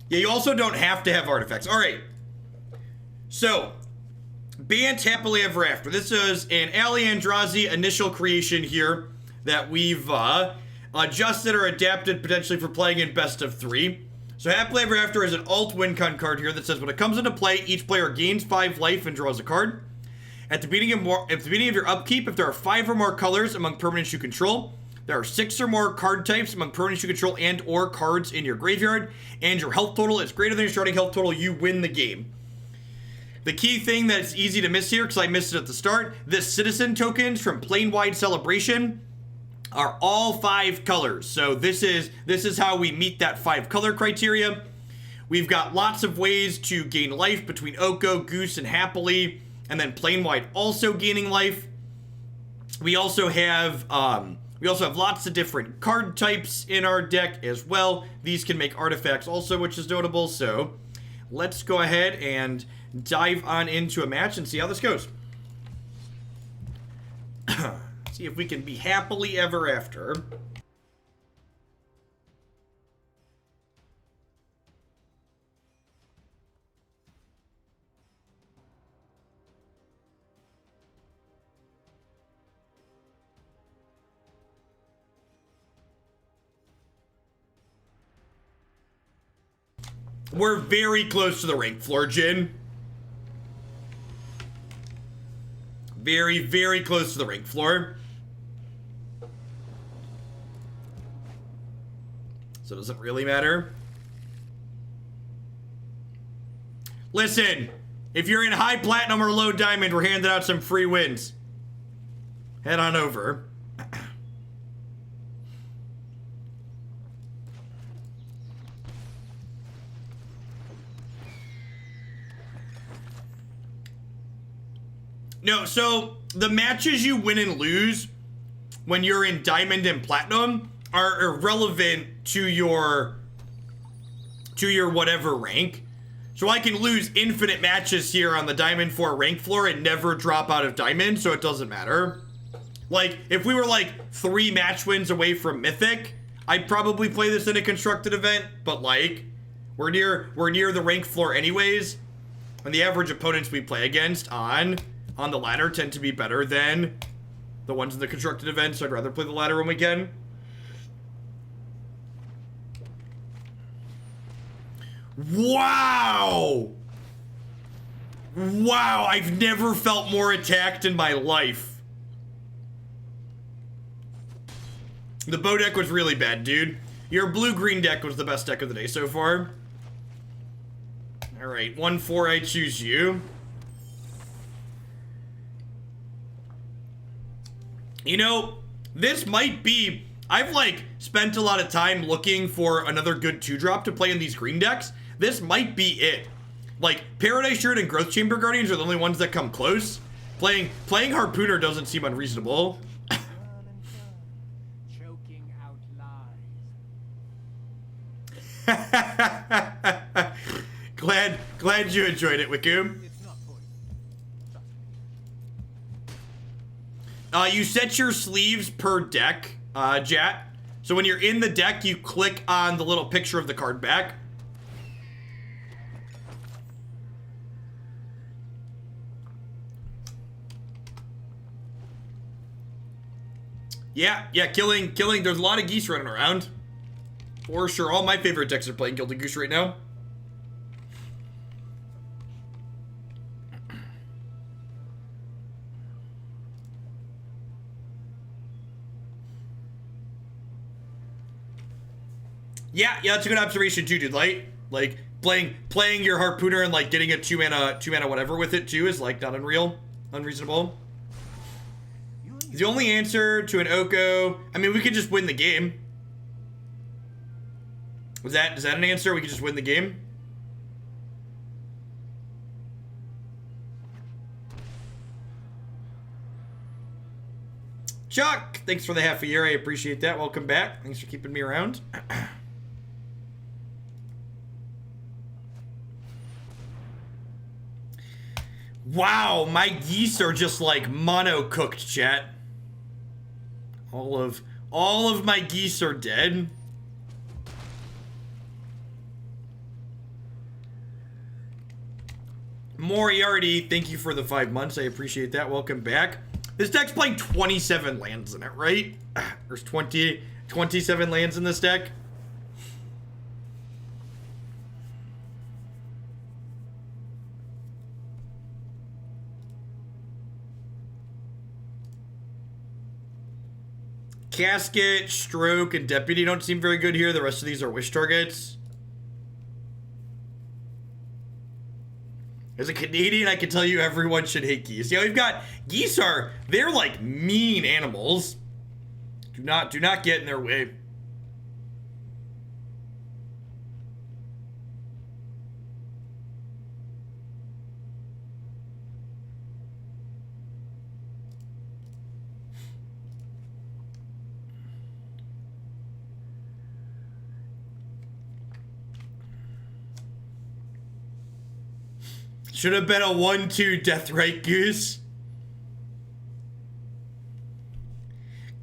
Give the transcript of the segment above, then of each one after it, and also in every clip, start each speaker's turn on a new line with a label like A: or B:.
A: Yeah, you also don't have to have artifacts. All right. So, Bant Happily Ever After. This is an Ali Andrazi initial creation here that we've adjusted or adapted potentially for playing in best of 3. So Happily Ever After is an alt win con card here that says when it comes into play, each player gains 5 life and draws a card. At the beginning of your upkeep, if there are 5 or more colors among permanents you control, there are 6 or more card types among permanents you control and or cards in your graveyard, and your health total is greater than your starting health total, you win the game. The key thing that's easy to miss here, because I missed it at the start, the citizen tokens from Plane-Wide Celebration are all 5 colors. So this is how we meet that 5 color criteria. We've got lots of ways to gain life between Oko, Goose, and Happily, and then Plane-Wide also gaining life. We also have lots of different card types in our deck as well. These can make artifacts also, which is notable. So let's go ahead and dive on into a match and see how this goes. See if we can be happily ever after. We're very close to the rank floor, Jin. Very, very close to the rank floor. So does it really matter? Listen, if you're in high platinum or low diamond, we're handing out some free wins. Head on over. No, so the matches you win and lose when you're in diamond and platinum are irrelevant to your whatever rank. So I can lose infinite matches here on the Diamond 4 rank floor and never drop out of Diamond, so it doesn't matter. Like, if we were like 3 match wins away from Mythic, I'd probably play this in a constructed event, but like, we're near the rank floor anyways, and the average opponents we play against on the ladder tend to be better than the ones in the constructed event, so I'd rather play the ladder when we can. Wow! Wow, I've never felt more attacked in my life. The bow deck was really bad, dude. Your blue-green deck was the best deck of the day so far. Alright, 1-4, I choose you. You know, this might be... I've, like, spent a lot of time looking for another good 2-drop to play in these green decks. This might be it. Like, Paradise Shirt and Growth Chamber Guardians are the only ones that come close. Playing Harpooner doesn't seem unreasonable.
B: Choking out lies.
A: Glad you enjoyed it, Wikum. You set your sleeves per deck, Jat. So when you're in the deck, you click on the little picture of the card back. Yeah, killing, there's a lot of geese running around. For sure, all my favorite decks are playing Gilded Goose right now. Yeah, that's a good observation too, dude. Like playing your Harpooner and like getting a 2 mana whatever with it too is like not unreasonable. The only answer to an Oko, I mean, we could just win the game. Is that an answer? We could just win the game? Chuck, thanks for the half a year. I appreciate that. Welcome back. Thanks for keeping me around. Wow, my geese are just like mono-cooked, chat. All of my geese are dead. Moriarty, thank you for the 5 months. I appreciate that. Welcome back. This deck's playing 27 lands in it, right? There's 27 lands in this deck. Casket, Stroke, and Deputy don't seem very good here. The rest of these are wish targets. As a Canadian, I can tell you everyone should hate geese. Yeah, we've got geese they're like mean animals. Do not get in their way. Should have been a 1-2 Deathrite Goose.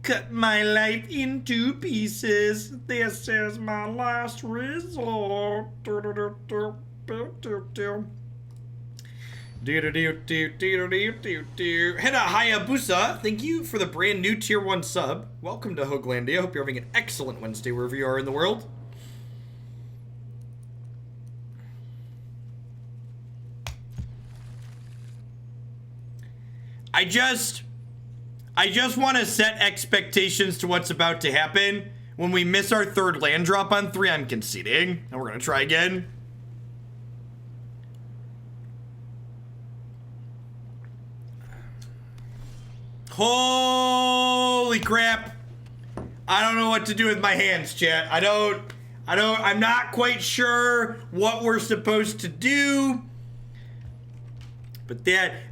A: Cut my life into pieces. This is my last resort. Heda Hayabusa, thank you for the brand new tier 1 sub. Welcome to Hoaglandia. Hope you're having an excellent Wednesday wherever you are in the world. I just want to set expectations to what's about to happen. When we miss our 3rd land drop on 3, I'm conceding. And we're going to try again. Holy crap. I don't know what to do with my hands, chat. I'm not quite sure what we're supposed to do. But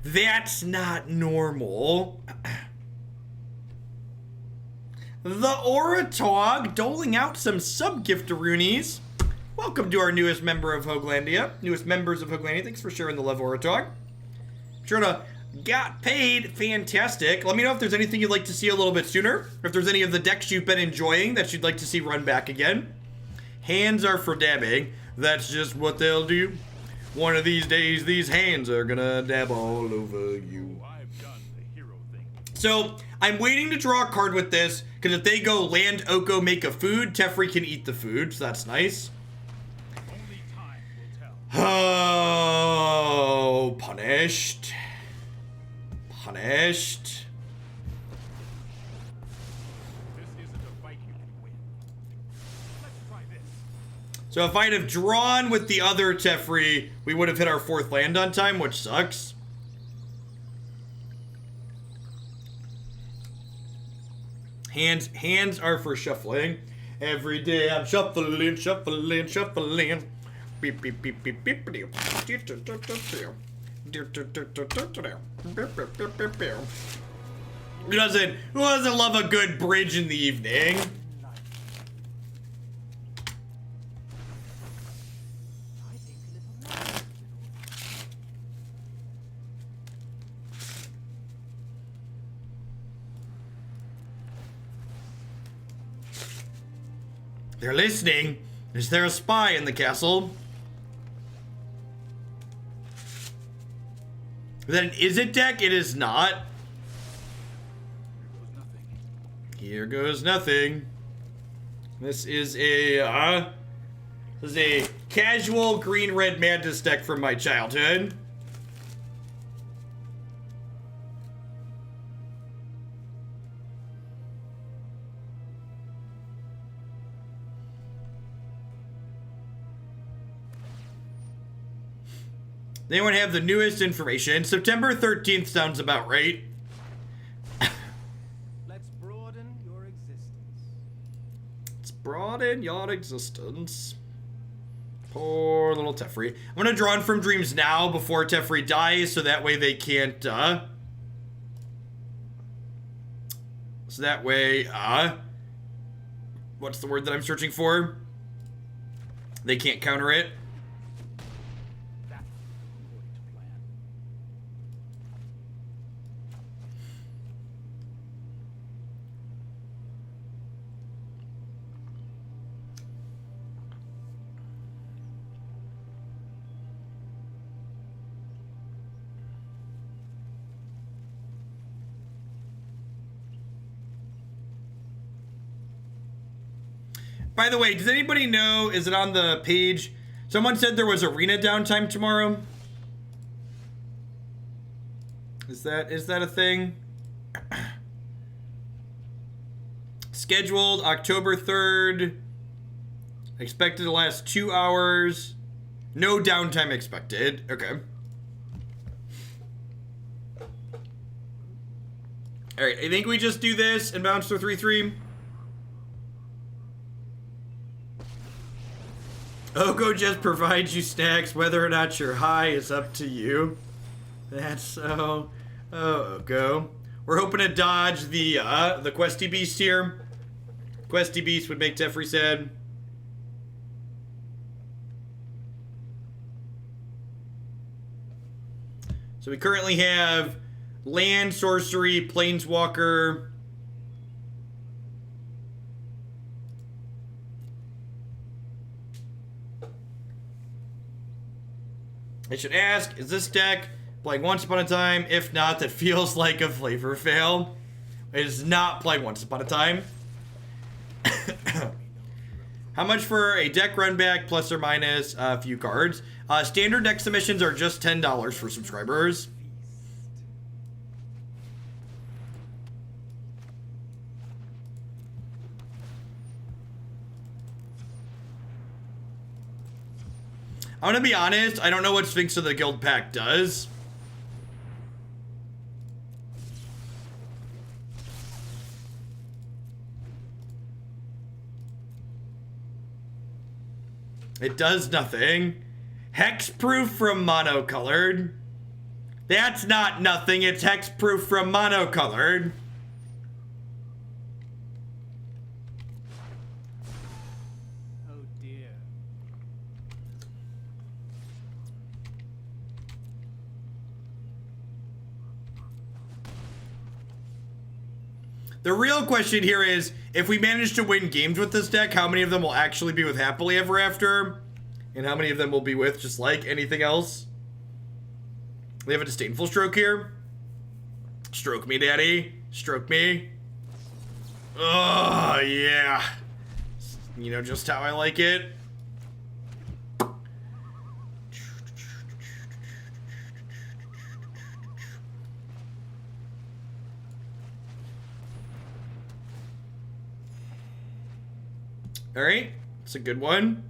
A: that's not normal. The Oratog doling out some sub-giftaroonies. Welcome to our newest member of Hoaglandia. Newest members of Hoaglandia. Thanks for sharing the love, Oratog. Sure to got paid. Fantastic. Let me know if there's anything you'd like to see a little bit sooner. Or if there's any of the decks you've been enjoying that you'd like to see run back again. Hands are for dabbing. That's just what they'll do. One of these days, these hands are gonna dab all over you.
C: I've done the hero thing.
A: So, I'm waiting to draw a card with this, because if they go land, Oko, make a food, Teferi can eat the food, so that's nice.
C: Only time will tell.
A: Oh, punished. Punished.
C: This isn't a fight you can win. Let's try this.
A: So if I'd have drawn with the other Teferi, we would have hit our 4th land on time, which sucks. Hands are for shuffling. Every day I'm shuffling, shuffling, shuffling. Beep, beep, beep, beep, beep, beep. Who doesn't love a good bridge in the evening? They're listening. Is there a spy in the castle? Then is it deck? It is not. Here goes nothing. This is a casual green-red Mantis deck from my childhood. Does anyone have the newest information? September 13th sounds about right.
B: Let's broaden your existence.
A: Let's broaden your existence. Poor little Teferi. I'm gonna draw in from dreams now before Teferi dies, so that way they can't, so that way, what's the word that I'm searching for? They can't counter it. By the way, does anybody know, is it on the page? Someone said there was arena downtime tomorrow. Is that a thing? Scheduled October 3rd. Expected to last 2 hours. No downtime expected. Okay. Alright, I think we just do this and bounce to 3-3. Oko just provides you snacks. Whether or not you're high is up to you. That's so... Oh, Oko. We're hoping to dodge the Questy Beast here. Questy Beast would make Teferi sad. So we currently have land, sorcery, planeswalker. I should ask, is this deck playing Once Upon a Time? If not, that feels like a flavor fail. It is not playing Once Upon a Time. How much for a deck run back, plus or minus a few cards? Standard deck submissions are just $10 for subscribers. I'm gonna be honest, I don't know what Sphinx of the Guild pack does. It does nothing. Hexproof from monocolored. That's not nothing, it's hexproof from monocolored.
B: Oh dear.
A: The real question here is, if we manage to win games with this deck, how many of them will actually be with Happily Ever After? And how many of them will be with just like anything else? We have a disdainful stroke here. Stroke me, daddy. Stroke me. Oh, yeah. You know just how I like it. All right, it's a good one.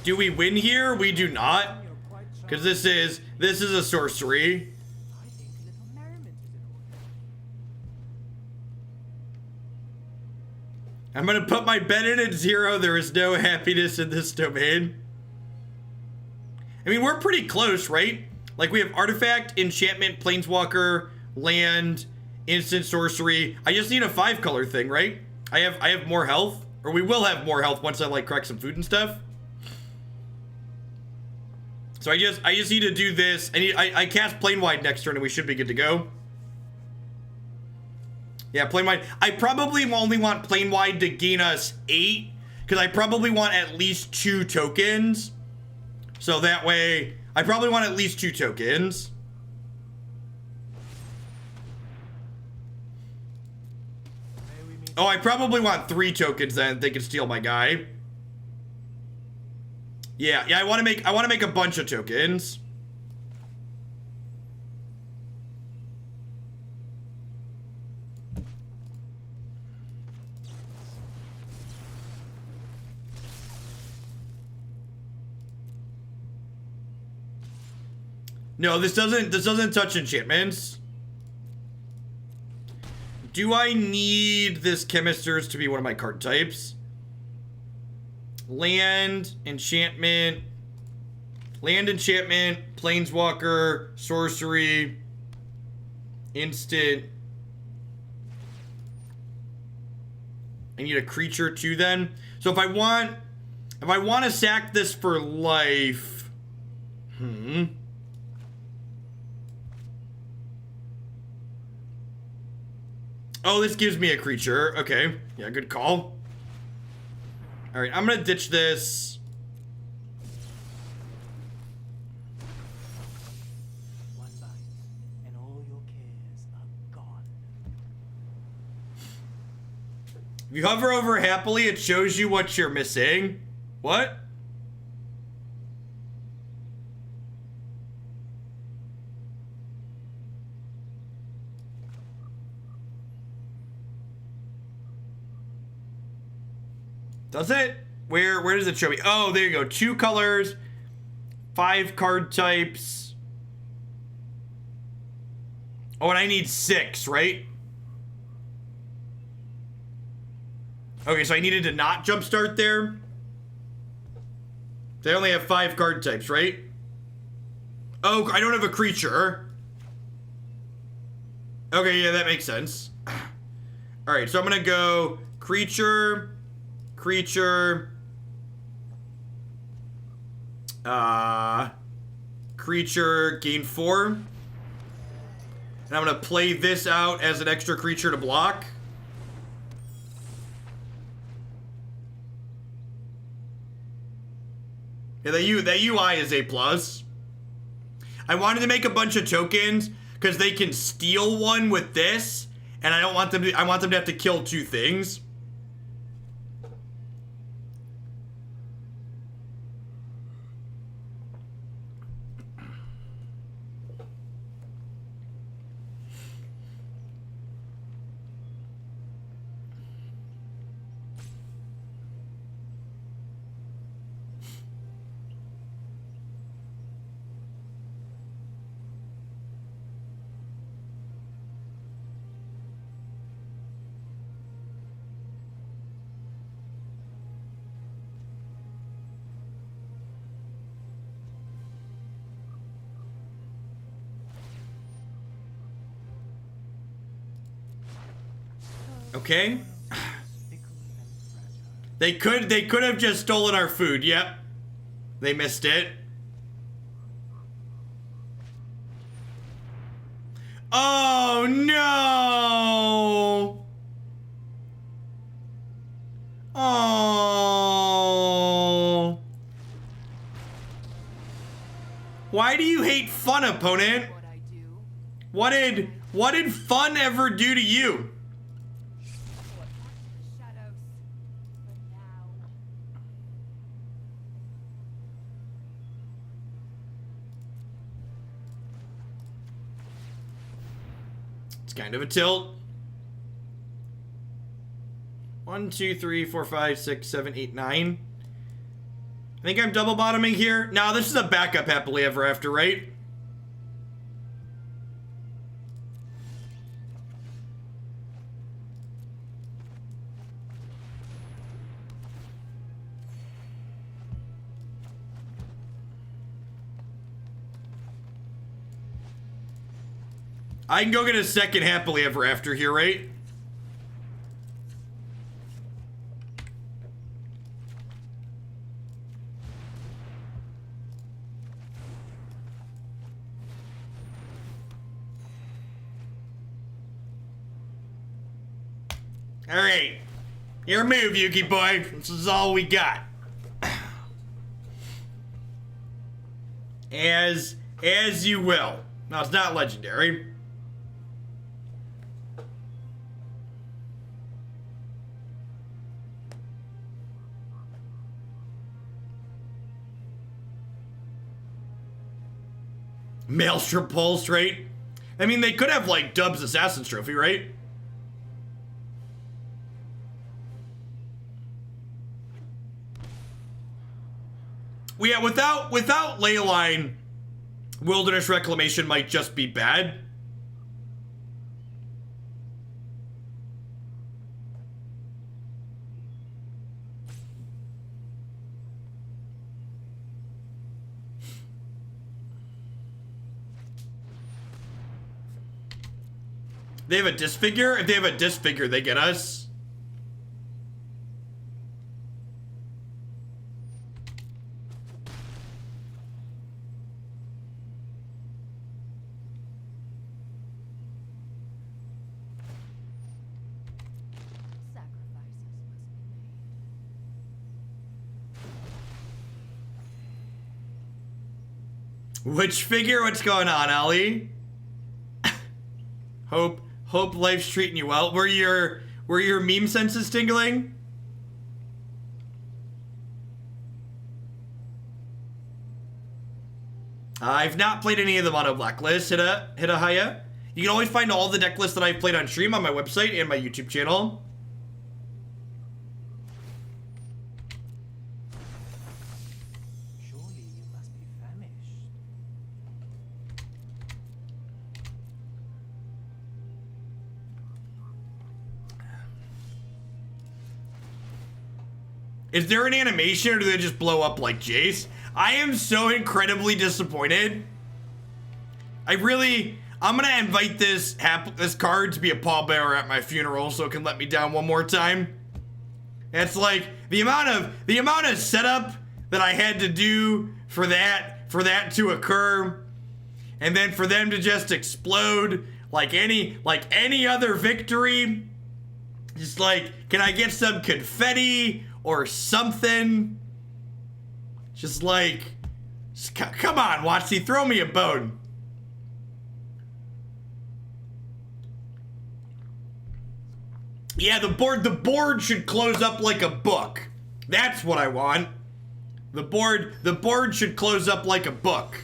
A: Do we win here? We do not,
B: You're quite sharp.
A: because this is a sorcery.
B: I think a little merriment is in order.
A: I'm gonna put my bet in at 0. There is no happiness in this domain. I mean, we're pretty close, right? Like, we have artifact, enchantment, planeswalker, land, instant sorcery. I just need a 5-color thing, right? I have more health, or we will have more health once I like crack some food and stuff. So I just need to do this. I cast Plane Wide next turn and we should be good to go. Yeah, Plane Wide. I probably only want Plane Wide to gain us 8, because I probably want at least 2 tokens. So that way, I probably want at least 2 tokens.
B: May we meet
A: Oh, I probably want 3 tokens then. They can steal my guy. Yeah, I want to make a bunch of tokens. No, this doesn't touch enchantments. Do I need this Chemisters to be one of my card types? Land, enchantment, planeswalker, sorcery, instant. I need a creature too then. So if I want to sack this for life, Oh, this gives me a creature. Okay. Yeah, good call. All right, I'm going to ditch this.
B: one bite, and all your cares are gone.
A: If you hover over happily, it shows you what you're missing. What? Does it? Where does it show me? Oh, there you go. 2 colors, 5 card types. Oh, and I need 6, right? Okay, so I needed to not jumpstart there. They only have 5 card types, right? Oh, I don't have a creature. Okay, yeah, that makes sense. All right, so I'm gonna go creature, creature, gain 4. And I'm gonna play this out as an extra creature to block. Yeah, that UI is A+. I wanted to make a bunch of tokens because they can steal one with this, and I don't want them to. I want them to have to kill 2 things. Okay. They could have just stolen our food. Yep. They missed it. Oh no. Oh. Why do you hate fun, opponent? What did fun ever do to you? Kind of a tilt. 1, 2, 3, 4, 5, 6, 7, 8, 9. I think I'm double bottoming here. Now this is a backup happily ever after, right? I can go get a second happily ever after here, right? All right. Your move, Yuki boy. This is all we got. As you will. Now, it's not legendary. Maelstrom Pulse, right? I mean, they could have, like, Dub's Assassin's Trophy, right? Well, yeah, without Leyline, Wilderness Reclamation might just be bad. They have a disfigure? If they have a disfigure, they get us. Which figure? What's going on, Ollie? Hope life's treating you well. Were Were your meme senses tingling? I've not played any of them on a blacklist, Hitahaya. You can always find all the deck lists that I've played on stream on my website and my YouTube channel.
B: Surely you must be famished.
A: Is there an animation or do they just blow up like Jace? I am so incredibly disappointed. I'm gonna invite this card to be a pallbearer at my funeral so it can let me down one more time. It's like the amount of setup that I had to do for that to occur, and then for them to just explode like any other victory. Just like, can I get some confetti or something? Just like, come on, Watsy, throw me a bone. Yeah, the board should close up like a book. That's what I want. The board should close up like a book.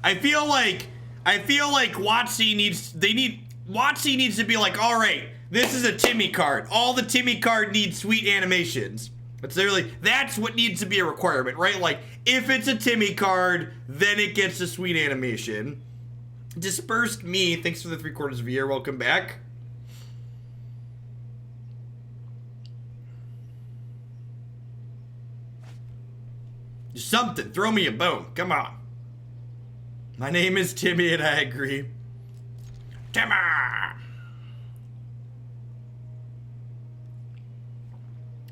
A: I feel like Watsy needs to be like, all right, this is a Timmy card. All the Timmy card needs sweet animations. That's what needs to be a requirement, right? Like, if it's a Timmy card, then it gets a sweet animation. Dispersed Me, thanks for the 3/4 of a year. Welcome back. Something, throw me a bone. Come on. My name is Timmy and I agree. Timmy!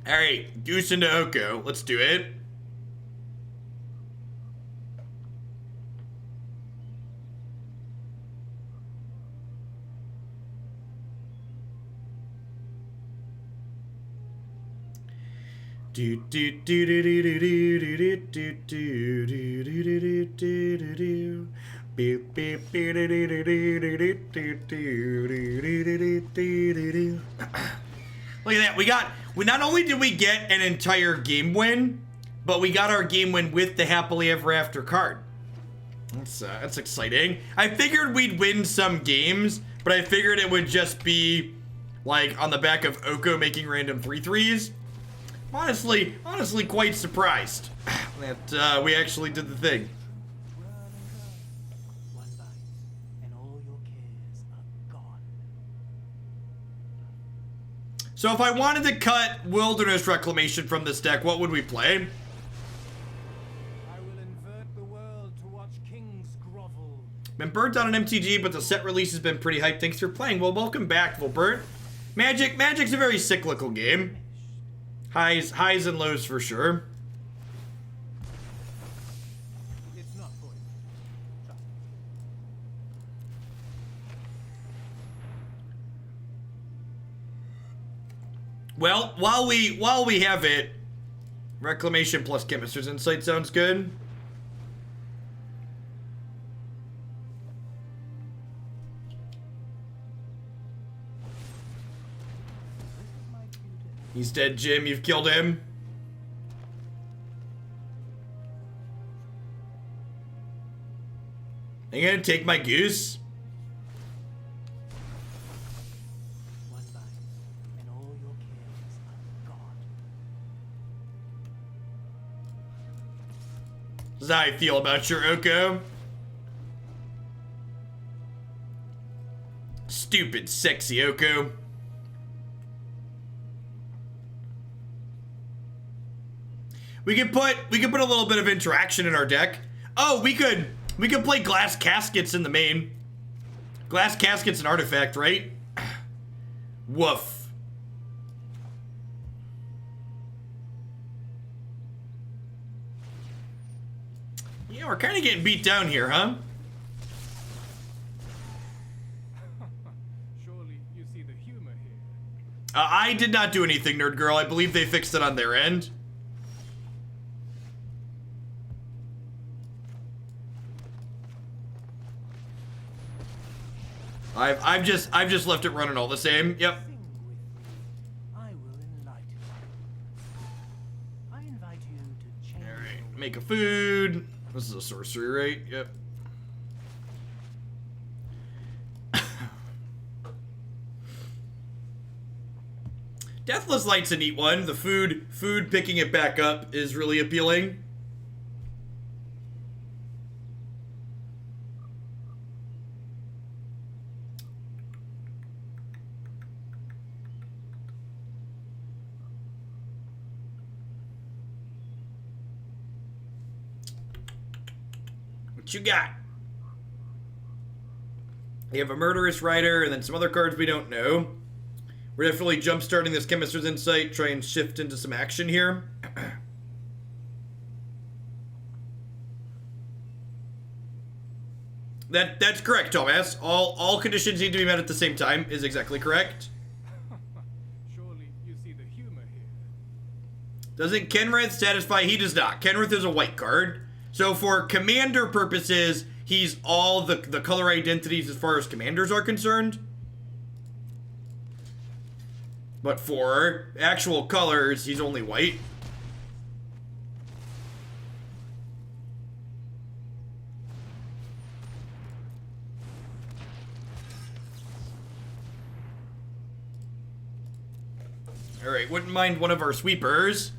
A: Alright, Goose into Oko. Let's do it. Do do do do do do do do do do do do do do. Beep beep beep do do do do do do do do do. Look at that. We not only did we get an entire game win, but we got our game win with the Happily Ever After card. That's exciting. I figured we'd win some games, but I figured it would just be like on the back of Oko making random 3/3s. Honestly quite surprised that we actually did the thing.
B: One bite, and all your cares are gone.
A: So if I wanted to cut Wilderness Reclamation from this deck, what would we play?
B: I will invert the world to watch kings grovel.
A: Been burnt on an MTG, but the set release has been pretty hyped. Thanks for playing. Well, welcome back, Wilbert. Magic's a very cyclical game. Highs and lows for sure.
B: It's not for you. Trust me.
A: Well, while we have it, Reclamation plus Chemist's Insight sounds good. He's dead, Jim. You've killed him. Are you gonna take my goose?
B: One bite, and all your cares are gone.
A: This is how I feel about your Oko. Stupid, sexy Oko. We could put a little bit of interaction in our deck. Oh, we could play Glass Caskets in the main. Glass Caskets an artifact, right? Woof. Yeah, we're kind of getting beat down here, huh?
C: Surely you see the humor here.
A: I did not do anything, Nerd Girl. I believe they fixed it on their end. I've just left it running all the same. Yep.
B: Sing with me. I will enlighten you. I invite you to change
A: All right.
B: your
A: Make a food. This is a sorcery, right? Yep. Deathless Light's a neat one. The food picking it back up is really appealing. What you got? We have a murderous rider and then some other cards we don't know. We're definitely jump-starting this Chemist's Insight, try and shift into some action here. That's correct, Thomas. All conditions need to be met at the same time is exactly correct.
C: Surely you see the humor here.
A: Doesn't Kenrith satisfy? He does not. Kenrith is a white card. So for commander purposes, he's all the color identities as far as commanders are concerned. But for actual colors, he's only white. Alright, wouldn't mind one of our sweepers,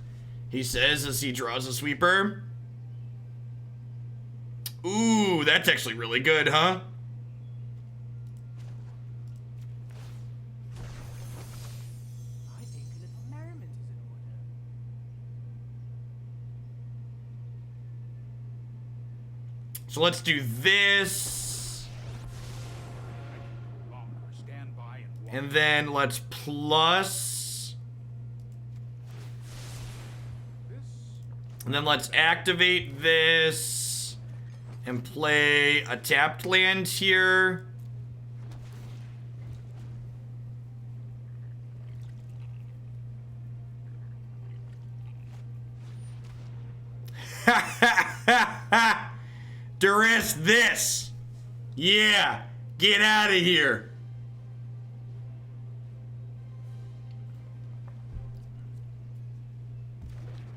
A: he says as he draws a sweeper. Ooh, that's actually really good, huh?
B: I think a little merriment is in order.
A: So let's do this.
C: Longer. Stand by and watch.
A: And then let's plus.
C: This
A: And then let's activate this. And play a tapped land here. Duress this. Yeah, get out of here.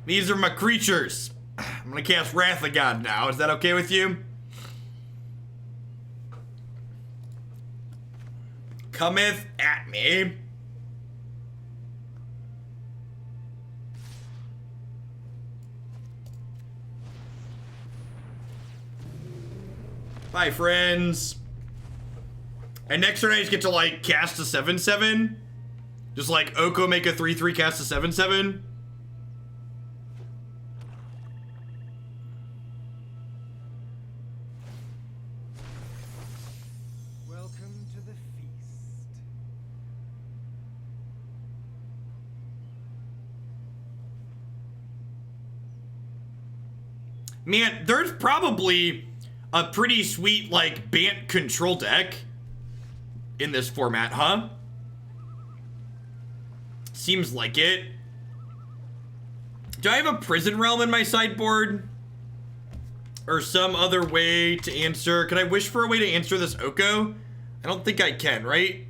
A: These are my creatures. I'm gonna cast Wrath of God now. Is that okay with you? Cometh at me. Bye, friends. And next turn I just get to, like, cast a 7/7. Just like Oko make a 3/3, cast a 7/7.
B: Welcome to the feast.
A: Man, there's probably a pretty sweet, like, Bant control deck in this format, huh? Seems like it. Do I have a Prison Realm in my sideboard? Or some other way to answer? Can I wish for a way to answer this Oko? I don't think I can, right?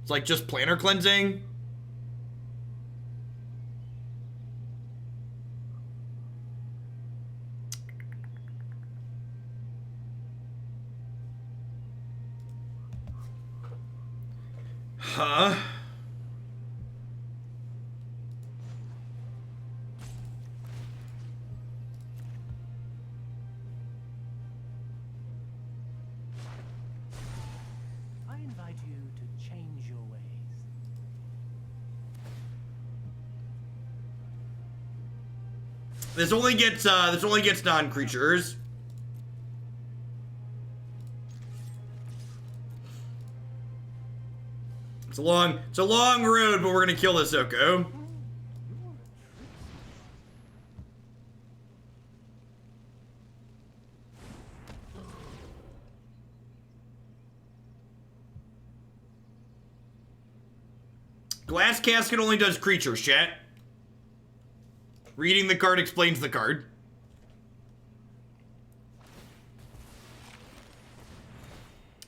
A: It's like just planar cleansing. Huh?
B: I invite you to change your ways.
A: This only gets non-creatures. It's a long road, but we're gonna kill this Oko. Glass Casket only does creatures, chat. Reading the card explains the card.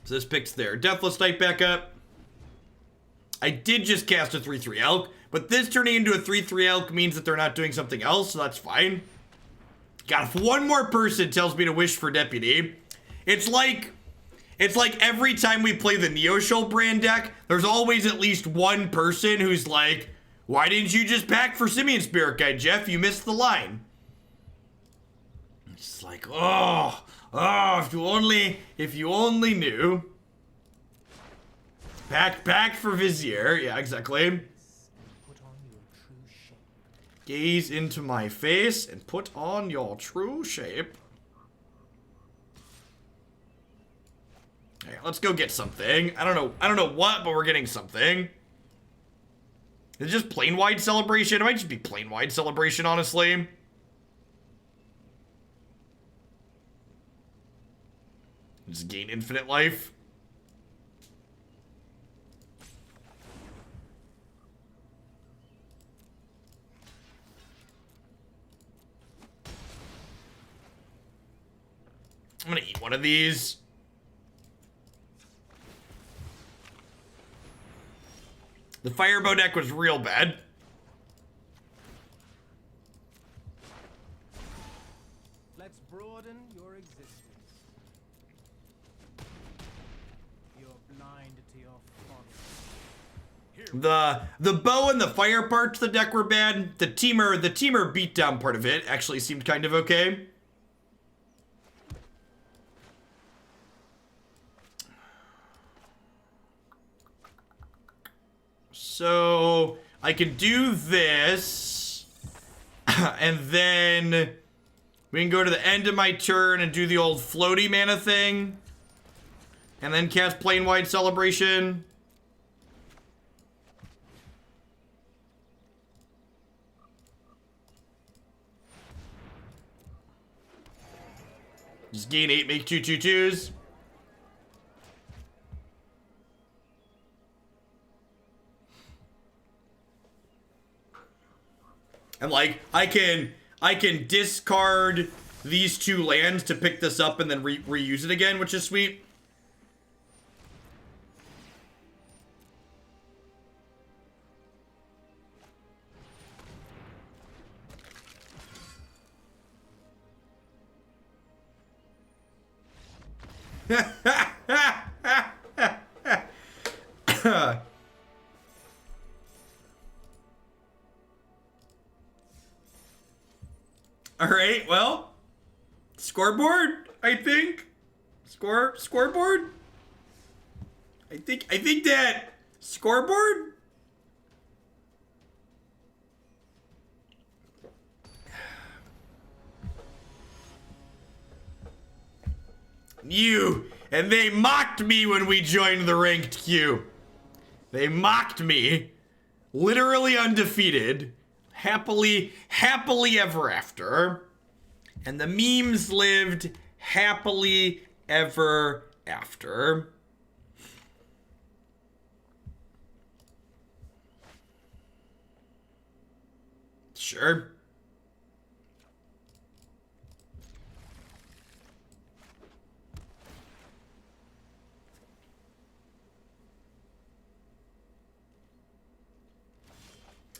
A: So this picks their Deathless Knight back up. I did just cast a 3/3 Elk, but this turning into a 3/3 Elk means that they're not doing something else, so that's fine. God, if one more person tells me to wish for Deputy, it's like every time we play the Neoshoal brand deck, there's always at least one person who's like, why didn't you just pack for Simian Spirit Guide, Jeff? You missed the line. It's like, oh, if you only knew. Pack for Vizier. Yeah, exactly.
B: Put on your true shape.
A: Gaze into my face and put on your true shape. Okay, let's go get something. I don't know what, but we're getting something. Is it just plain wide celebration? It might just be plain wide celebration, honestly. Just gain infinite life. I'm gonna eat one of these. The Firebow deck was real bad.
B: Let's broaden your existence. You're blind to your folly.
A: The bow and the fire parts of the deck were bad. The teamer beatdown part of it actually seemed kind of okay. So I can do this, and then we can go to the end of my turn and do the old floaty mana thing, and then cast Plane Wide Celebration. Just gain 8, make 2/2/2s. And like, I can discard these 2 lands to pick this up and then reuse it again, which is sweet. All right, well, scoreboard, I think. Scoreboard? I think that scoreboard? And they mocked me when we joined the ranked queue. They mocked me. Literally undefeated. Happily ever after. And the memes lived happily ever after. Sure.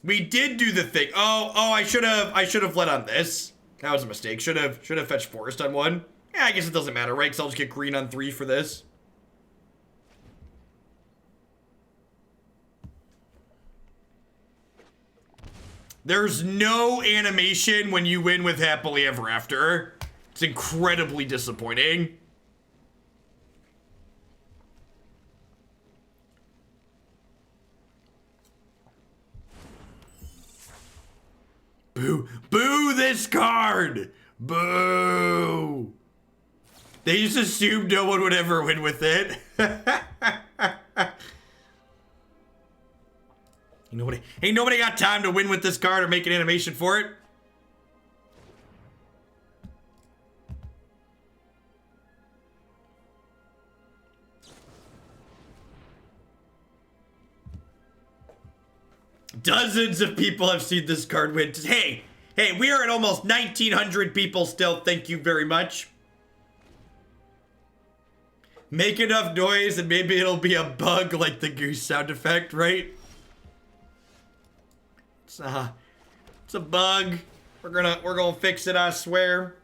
A: We did do the thing. Oh, I should have led on this. That was a mistake. Should have fetched Forest on 1. Yeah, I guess it doesn't matter, right? Because I'll just get green on 3 for this. There's no animation when you win with Happily Ever After. It's incredibly disappointing. Boo. Boo this card! Boo! They just assumed no one would ever win with it. Ain't nobody got time to win with this card or make an animation for it. Dozens of people have seen this card win. Hey, we are at almost 1,900 people still. Thank you very much. Make enough noise and maybe it'll be a bug like the goose sound effect, right? It's a bug. We're gonna fix it, I swear.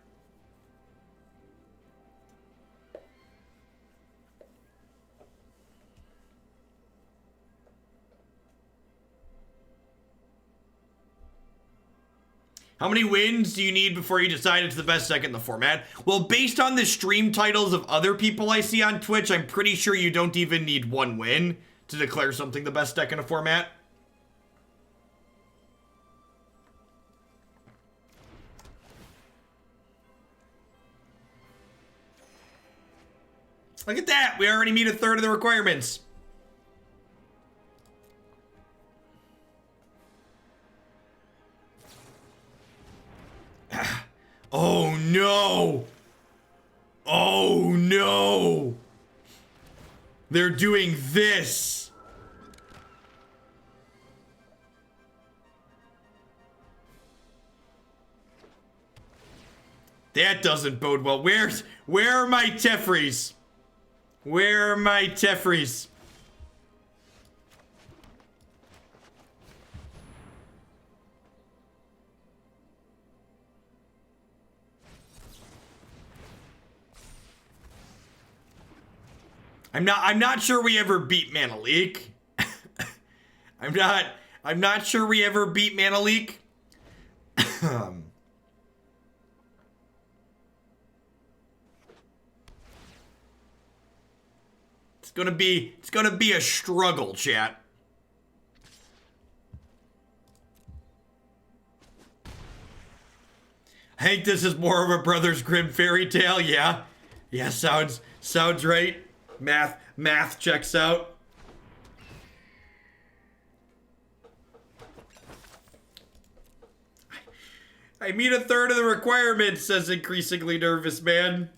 A: How many wins do you need before you decide it's the best deck in the format? Well, based on the stream titles of other people I see on Twitch, I'm pretty sure you don't even need 1 win to declare something the best deck in a format. Look at that! We already meet 1/3 of the requirements. Oh no! Oh no! They're doing this! That doesn't bode well. Where are my Tefris? Where are my Tefris? I'm not sure we ever beat Mana Leak. I'm not sure we ever beat Mana Leak. It's gonna be a struggle, chat. I think this is more of a Brothers Grimm fairy tale, yeah. Yeah, sounds right. Math checks out. I meet 1/3 of the requirements, says increasingly nervous man.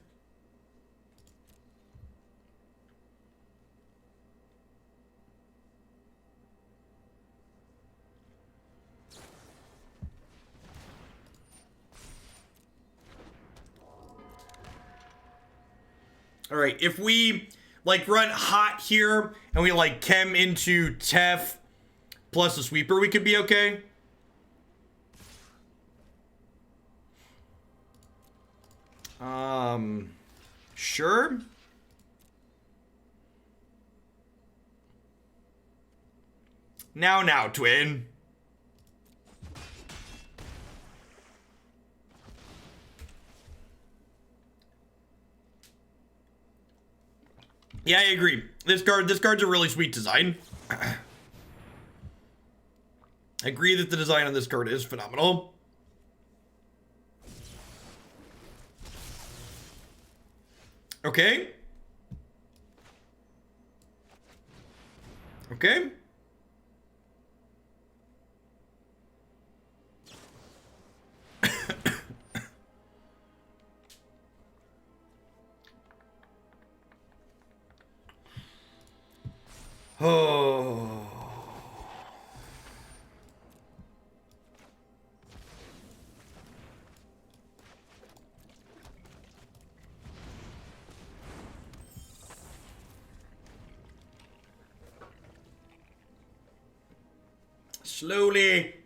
A: All right, if we like run hot here and we like chem into Tef plus a sweeper, we could be okay. Sure. Now, twin. Yeah, I agree. This card's a really sweet design. I agree that the design on this card is phenomenal. Okay. Okay. Oh.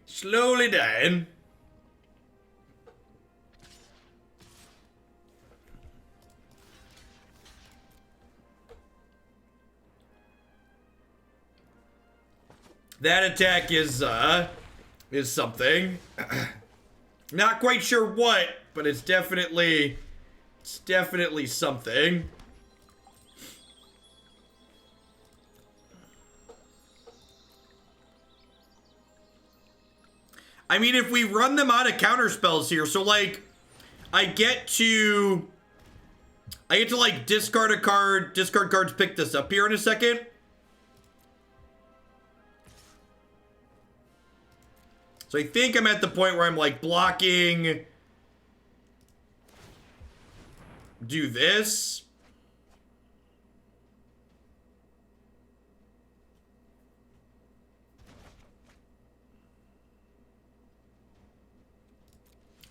A: Slowly dying. That attack is something. Not quite sure what, but it's definitely something. I mean, if we run them out of counter spells here, so like, I get to like discard a card, discard cards, pick this up here in a second. So I think I'm at the point where I'm like blocking, do this.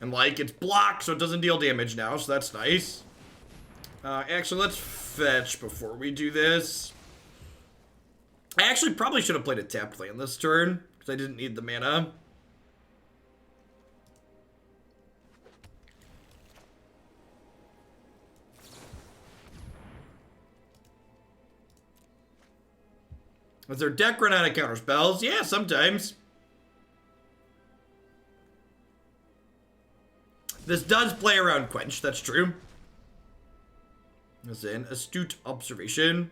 A: And like, it's blocked, so it doesn't deal damage now, so that's nice. Actually, let's fetch before we do this. I actually probably should have played a tapped land this turn, because I didn't need the mana. Does their deck run out of counter spells? Yeah, sometimes. This does play around Quench, that's true. That's an astute observation.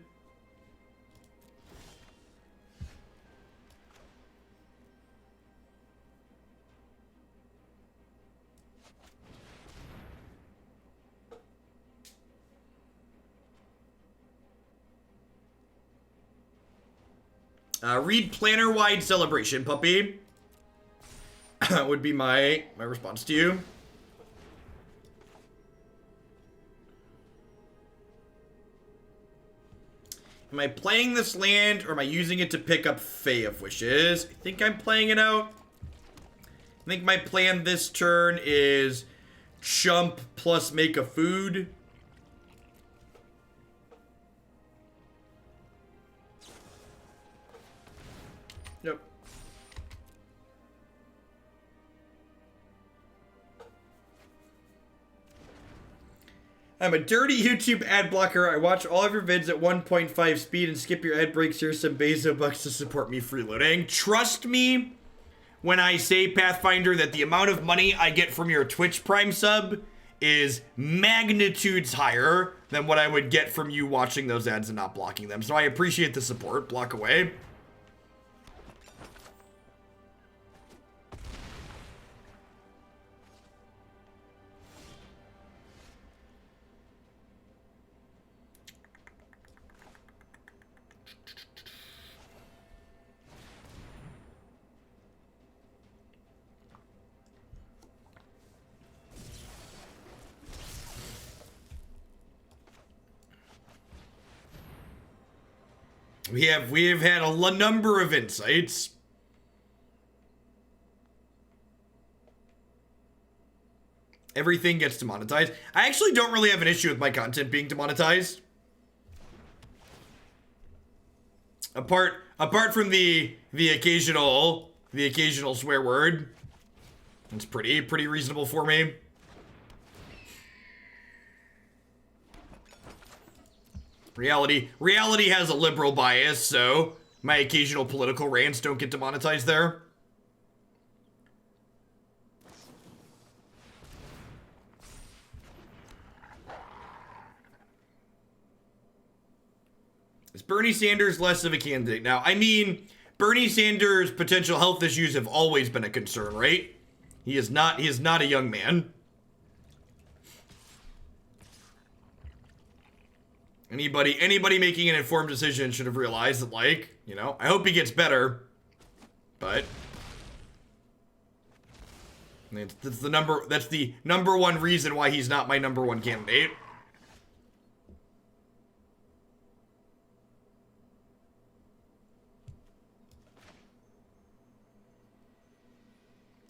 A: Read Planner-wide Celebration, puppy. Would be my response to you. Am I playing this land, or am I using it to pick up Fae of Wishes? I think I'm playing it out. I think my plan this turn is chump plus make a food. Nope. I'm a dirty YouTube ad blocker. I watch all of your vids at 1.5 speed and skip your ad breaks. Here's some Bezo bucks to support me freeloading. Trust me when I say, Pathfinder, that the amount of money I get from your Twitch Prime sub is magnitudes higher than what I would get from you watching those ads and not blocking them. So I appreciate the support. Block away. We have had a number of insights. Everything gets demonetized. I actually don't really have an issue with my content being demonetized. Apart from the occasional swear word. It's pretty reasonable for me. Reality has a liberal bias, so my occasional political rants don't get demonetized there. Is Bernie Sanders less of a candidate now? I mean, Bernie Sanders' potential health issues have always been a concern, right? He is not a young man. Anybody making an informed decision should have realized that, like, you know, I hope he gets better, but that's the number one reason why he's not my number one candidate.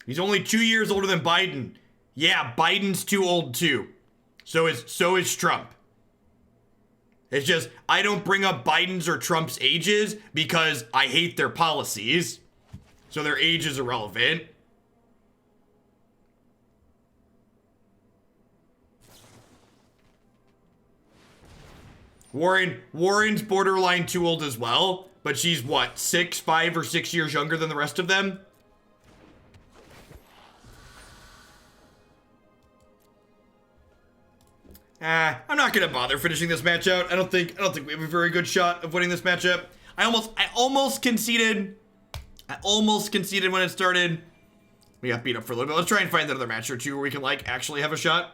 A: He's only 2 years older than Biden. Yeah, Biden's too old too. So is Trump. It's just, I don't bring up Biden's or Trump's ages because I hate their policies. So their age is irrelevant. Warren's borderline too old as well, but she's what, 5 or 6 years younger than the rest of them? I'm not gonna bother finishing this match out. I don't think we have a very good shot of winning this matchup. I almost conceded when it started. We got beat up for a little bit. Let's try and find another match or two where we can, like, actually have a shot.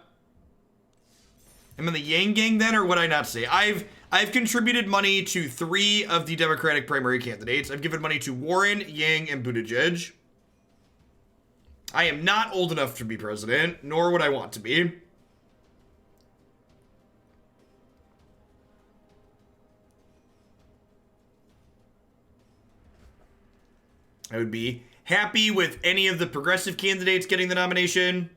A: I'm in the Yang gang then, or would I not say? I've contributed money to 3 of the Democratic primary candidates. I've given money to Warren, Yang, and Buttigieg. I am not old enough to be president, nor would I want to be. I would be happy with any of the progressive candidates getting the nomination.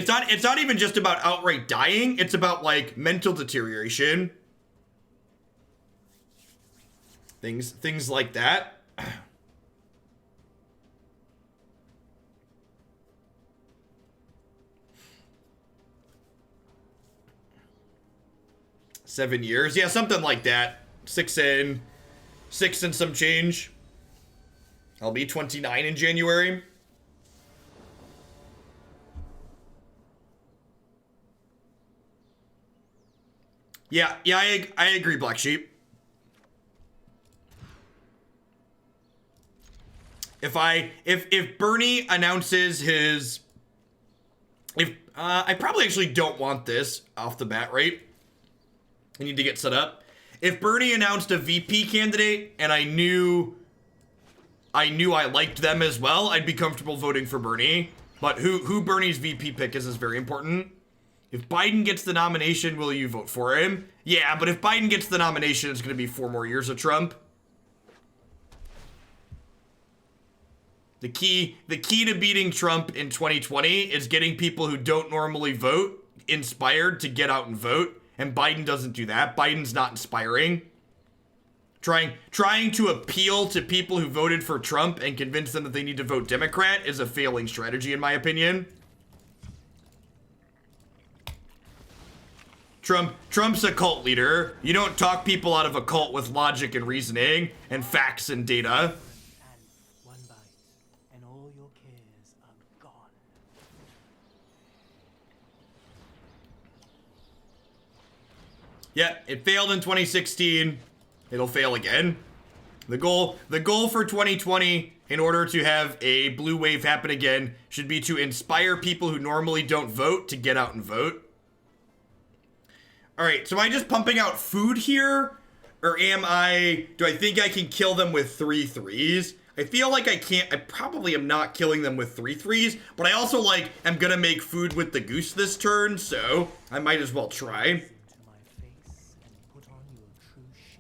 A: It's not even just about outright dying. It's about like mental deterioration. Things like that. Seven years. Yeah, something like that. Six and some change. I'll be 29 in January. Yeah, I agree, Black Sheep. If Bernie announces his, I probably actually don't want this off the bat, right? I need to get set up. If Bernie announced a VP candidate and I knew I liked them as well, I'd be comfortable voting for Bernie. But who Bernie's VP pick is very important. If Biden gets the nomination, will you vote for him? Yeah, but if Biden gets the nomination, it's going to be 4 more years of Trump. The key to beating Trump in 2020 is getting people who don't normally vote inspired to get out and vote. And Biden doesn't do that. Biden's not inspiring. Trying to appeal to people who voted for Trump and convince them that they need to vote Democrat is a failing strategy, in my opinion. Trump's a cult leader. You don't talk people out of a cult with logic and reasoning and facts and data.
B: And one bite, and all your cares are gone.
A: Yeah, it failed in 2016. It'll fail again. The goal for 2020, in order to have a blue wave happen again, should be to inspire people who normally don't vote to get out and vote. All right, so am I just pumping out food here? Or do I think I can kill them with 3 threes? I feel like I can't. I probably am not killing them with 3 threes, but I also am gonna make food with the goose this turn, so I might as well try.
B: To my face and put on your true shape.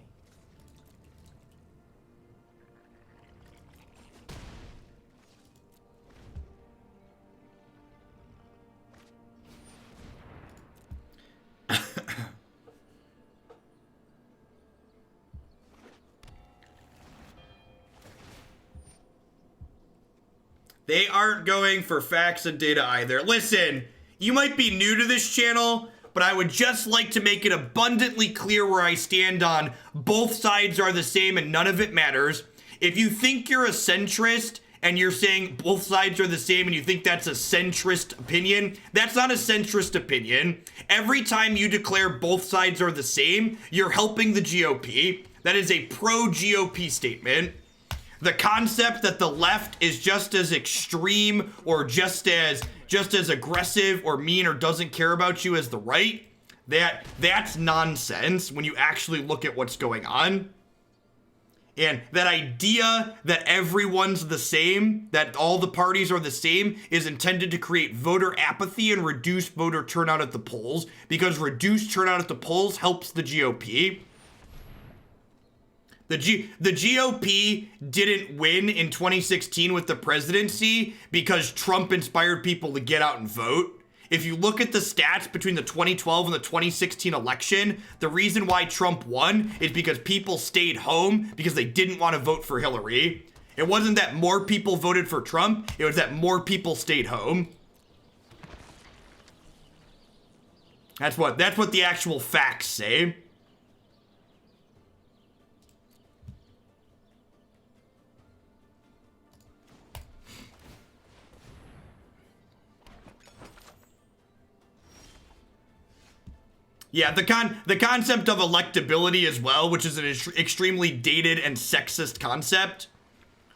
A: They aren't going for facts and data either. Listen, you might be new to this channel, but I would just like to make it abundantly clear where I stand on both sides are the same and none of it matters. If you think you're a centrist and you're saying both sides are the same and you think that's a centrist opinion, that's not a centrist opinion. Every time you declare both sides are the same, you're helping the GOP. That is a pro-GOP statement. The concept that the left is just as extreme or just as aggressive or mean or doesn't care about you as the right, that's nonsense when you actually look at what's going on. And that idea that everyone's the same, that all the parties are the same, is intended to create voter apathy and reduce voter turnout at the polls, because reduced turnout at the polls helps the GOP. The GOP didn't win in 2016 with the presidency because Trump inspired people to get out and vote. If you look at the stats between the 2012 and the 2016 election, the reason why Trump won is because people stayed home because they didn't want to vote for Hillary. It wasn't that more people voted for Trump, it was that more people stayed home. That's what the actual facts say. Yeah, the concept of electability as well, which is an extremely dated and sexist concept.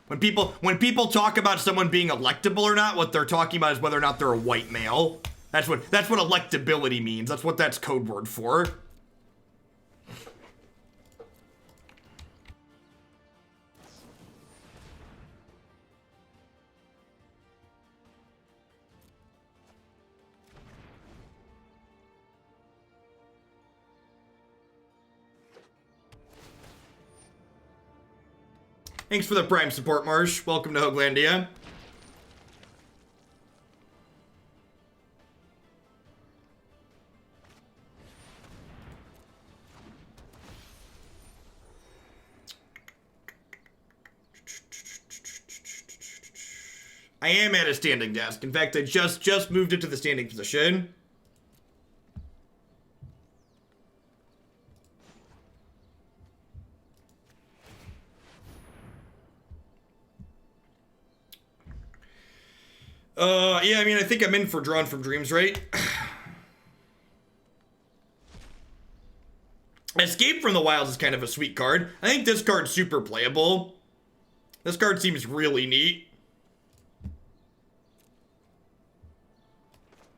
A: When people talk about someone being electable or not, what they're talking about is whether or not they're a white male. That's what electability means. That's what that's code word for. Thanks for the Prime support, Marsh. Welcome to Hoaglandia. I am at a standing desk. In fact, I just moved it to the standing position. Yeah, I mean, I think I'm in for Drawn from Dreams, right? Escape from the Wilds is kind of a sweet card. I think this card's super playable. This card seems really neat.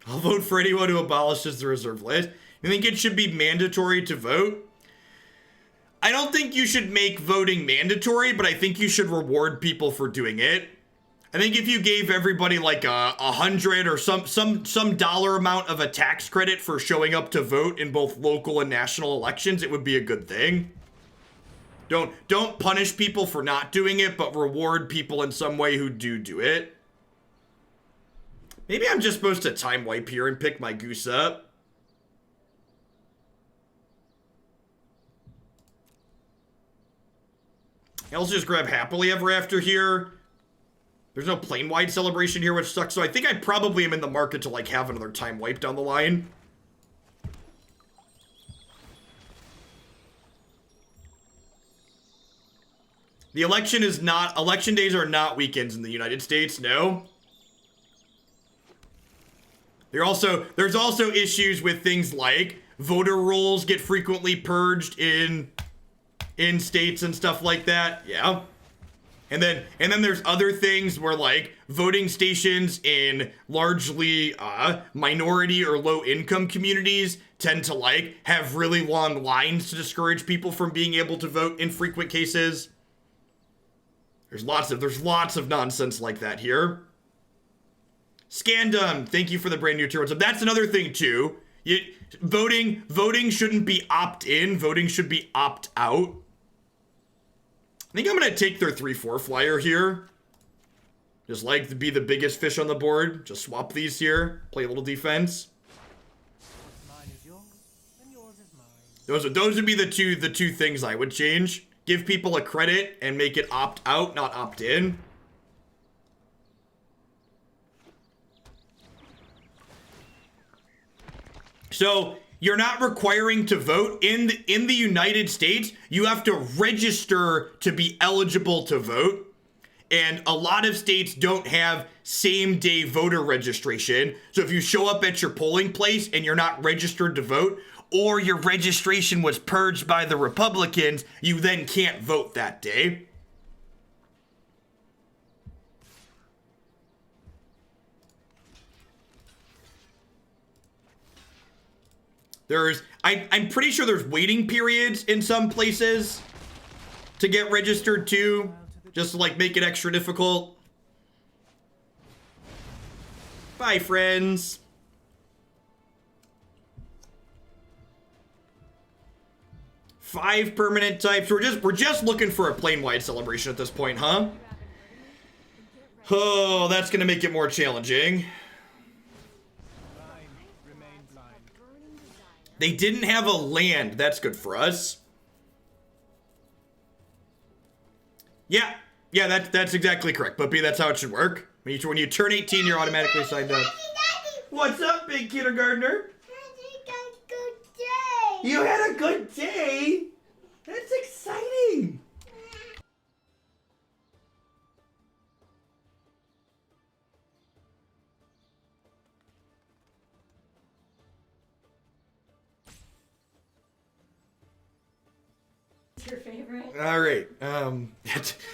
A: I'll vote for anyone who abolishes the reserve list. You think it should be mandatory to vote? I don't think you should make voting mandatory, but I think you should reward people for doing it. I think if you gave everybody like a 100 or some dollar amount of a tax credit for showing up to vote in both local and national elections, it would be a good thing. Don't punish people for not doing it, but reward people in some way who do it. Maybe I'm just supposed to time wipe here and pick my goose up. I'll just grab Happily Ever After here. There's no plane-wide celebration here, which sucks. So I think I probably am in the market to like have another time wipe down the line. The election days are not weekends in the United States, no. There's also issues with things like voter rolls get frequently purged in states and stuff like that. Yeah. And then there's other things where like voting stations in largely minority or low income communities tend to like have really long lines to discourage people from being able to vote in frequent cases. There's lots of nonsense like that here. Scandum, thank you for the brand new tier. So that's another thing too. Voting shouldn't be opt-in, voting should be opt-out. I think I'm gonna take their 3/4 flyer here. Just like to be the biggest fish on the board. Just swap these here. Play a little defense.
B: Mine is yours, and yours is mine.
A: Those would be the two things I would change. Give people a credit and make it opt out, not opt in. So you're not requiring to vote in the United States. You have to register to be eligible to vote. And a lot of states don't have same-day voter registration. So if you show up at your polling place and you're not registered to vote, or your registration was purged by the Republicans, you then can't vote that day. I'm pretty sure there's waiting periods in some places to get registered too, just to like make it extra difficult. Bye, friends. Five permanent types. We're just looking for a plane-wide celebration at this point, huh? Oh, that's gonna make it more challenging. They didn't have a land. That's good for us. Yeah, that's exactly correct. But B, that's how it should work. When you turn 18, you're automatically signed up. What's up, big kindergartner? You had a good day? That's exciting.
D: Your favorite?
A: All right.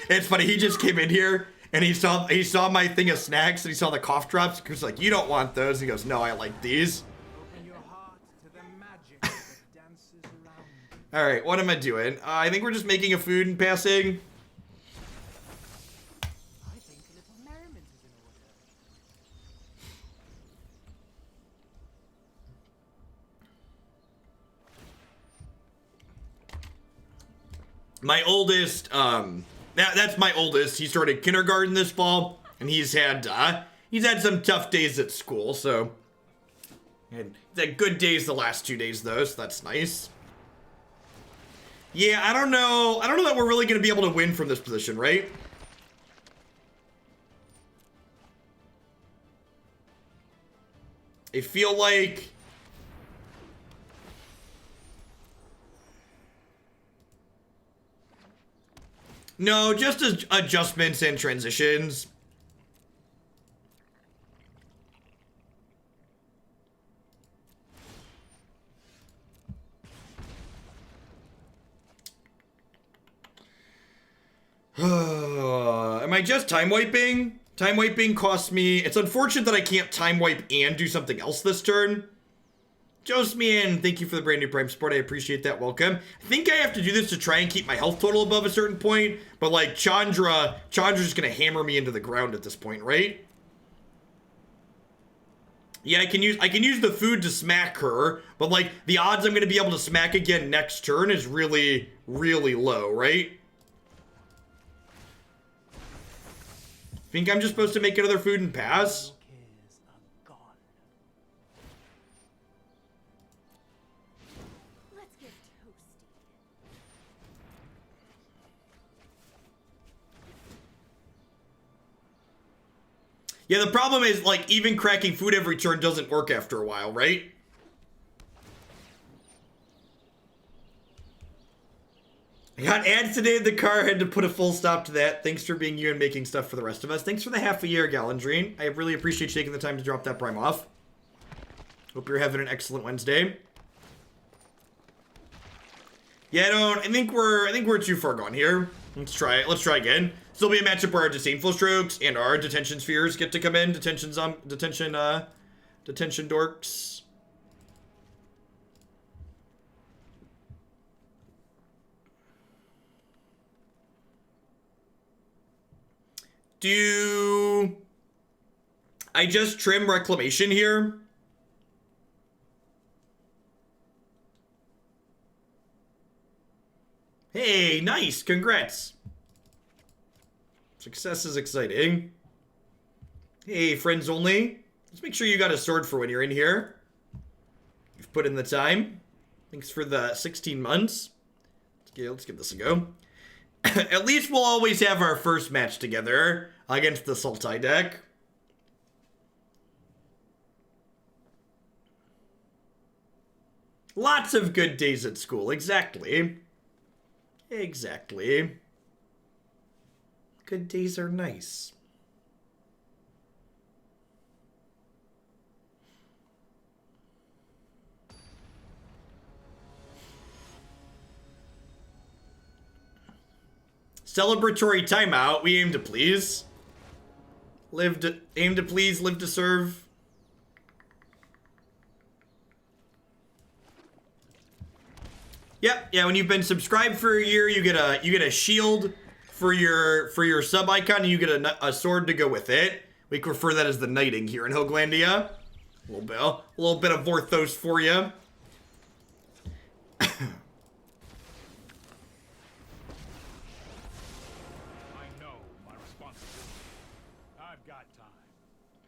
A: It's funny. He just came in here and he saw my thing of snacks and he saw the cough drops. He was like, "You don't want those?" He goes, "No, I like these."
B: Open your heart to the magic that dances around.
A: All right, what am I doing? I think we're just making a food and passing.
B: I think a little merriment is in order.
A: My oldest, that's my oldest. He started kindergarten this fall, and he's had some tough days at school. So, and he's had good days the last 2 days though, so that's nice. Yeah, I don't know that we're really gonna be able to win from this position, right? I feel like... No, just as adjustments and transitions. Am I just time wiping? Time wiping costs me... It's unfortunate that I can't time wipe and do something else this turn. Josemian, thank you for the brand new Prime support. I appreciate that. Welcome. I think I have to do this to try and keep my health total above a certain point. But like Chandra's just gonna hammer me into the ground at this point, right? Yeah, I can use the food to smack her, but like the odds I'm gonna be able to smack again next turn is really, really low, right? Think I'm just supposed to make another food and pass? Yeah, the problem is, like, even cracking food every turn doesn't work after a while, right? I got ads today in the car, had to put a full stop to that. Thanks for being you and making stuff for the rest of us. Thanks for the half a year, Galandrine. I really appreciate you taking the time to drop that Prime off. Hope you're having an excellent Wednesday. Yeah, I think we're too far gone here. Let's try it. Let's try again. This will be a matchup where our disdainful strokes and our detention spheres get to come in. Detention dorks. Do I just trim reclamation here? Hey, nice. Congrats. Success is exciting. Hey, friends only. Let's make sure you got a sword for when you're in here. You've put in the time. Thanks for the 16 months. Let's give this a go. At least we'll always have our first match together against the Sultai deck. Lots of good days at school. Exactly. Exactly. Good days are nice. Celebratory timeout. We aim to please. Aim to please, live to serve. Yep, yeah, when you've been subscribed for a year, you get a shield for your sub icon, and you get a sword to go with it. We refer that as the knighting here in Hoaglandia. A little bit of Vorthos for you.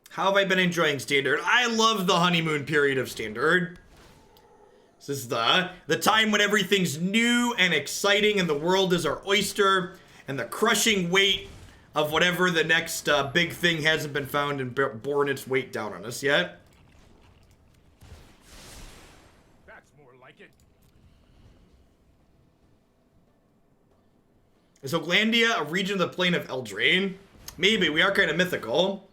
A: How have I been enjoying Standard? I love the honeymoon period of Standard. This is the time when everything's new and exciting and the world is our oyster, and the crushing weight of whatever the next big thing hasn't been found and borne its weight down on us yet.
C: That's more like it.
A: Is Hoaglandia a region of the plane of Eldraine? Maybe, we are kind of mythical.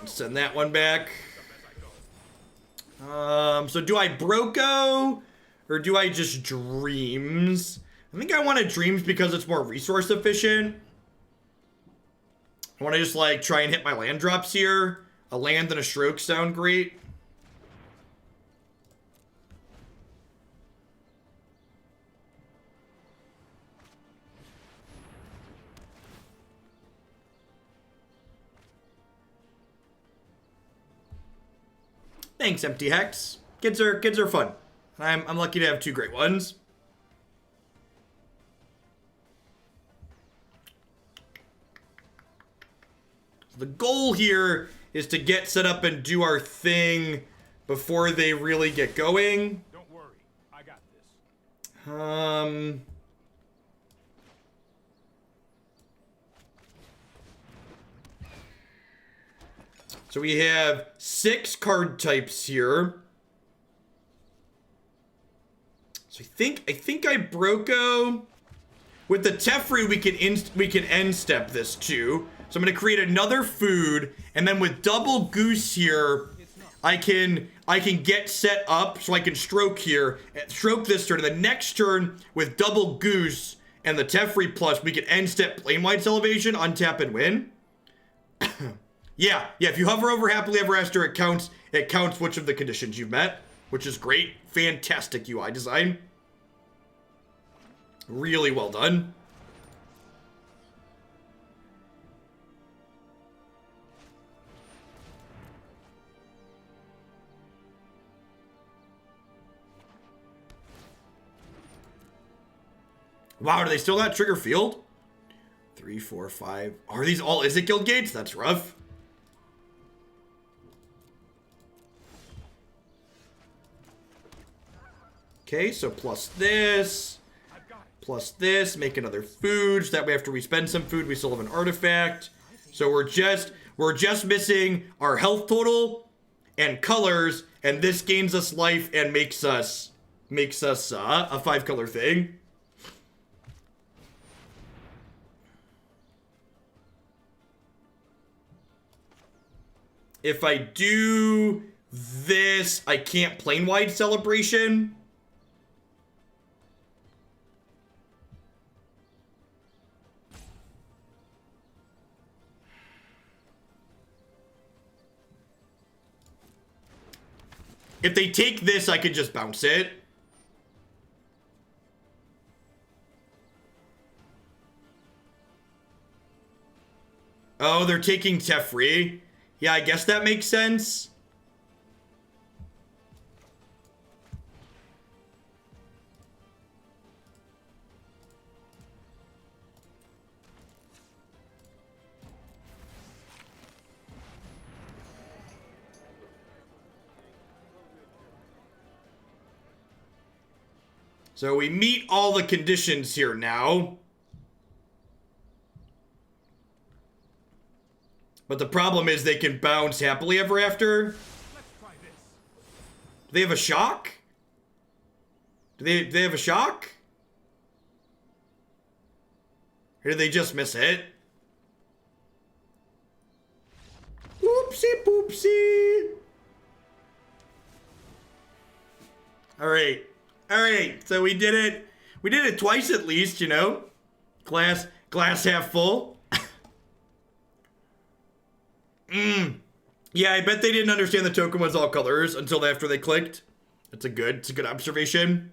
A: Send that one back. So do I Broco or do I just Dreams? I think I want to Dreams because it's more resource efficient. I want to just like try and hit my land drops here. A land and a stroke sound great. Thanks, Empty Hex. Kids are fun. I'm lucky to have two great ones. The goal here is to get set up and do our thing before they really get going.
C: Don't worry, I got this.
A: So we have 6 card types here. So I think I Broco. With the Teferi, we can end step this too. So I'm gonna create another food, and then with double goose here, I can get set up so I can stroke here, stroke this turn. The next turn with double goose and the Teferi plus, we can end step Plane White's elevation, untap and win. Yeah. If you hover over happily ever after, it counts which of the conditions you've met, which is great. Fantastic UI design. Really well done. Wow, do they still got trigger field? 3, 4, 5. Are these all Izzet Guild gates? That's rough. Okay, so plus this. Plus this. Make another food. So that way after we spend some food, we still have an artifact. So we're just missing our health total and colors. And this gains us life and makes us a 5-color thing. If I do this, I can't plane-wide celebration. If they take this, I could just bounce it. Oh, they're taking Teferi. Yeah, I guess that makes sense. So we meet all the conditions here now. But the problem is they can bounce happily ever after.
C: Let's try this.
A: Do they have a shock? Do they have a shock? Or did they just miss it? Oopsie poopsie. Alright, so we did it. We did it twice at least, you know. Glass half full. Yeah, I bet they didn't understand the token was all colors until after they clicked. It's a good observation.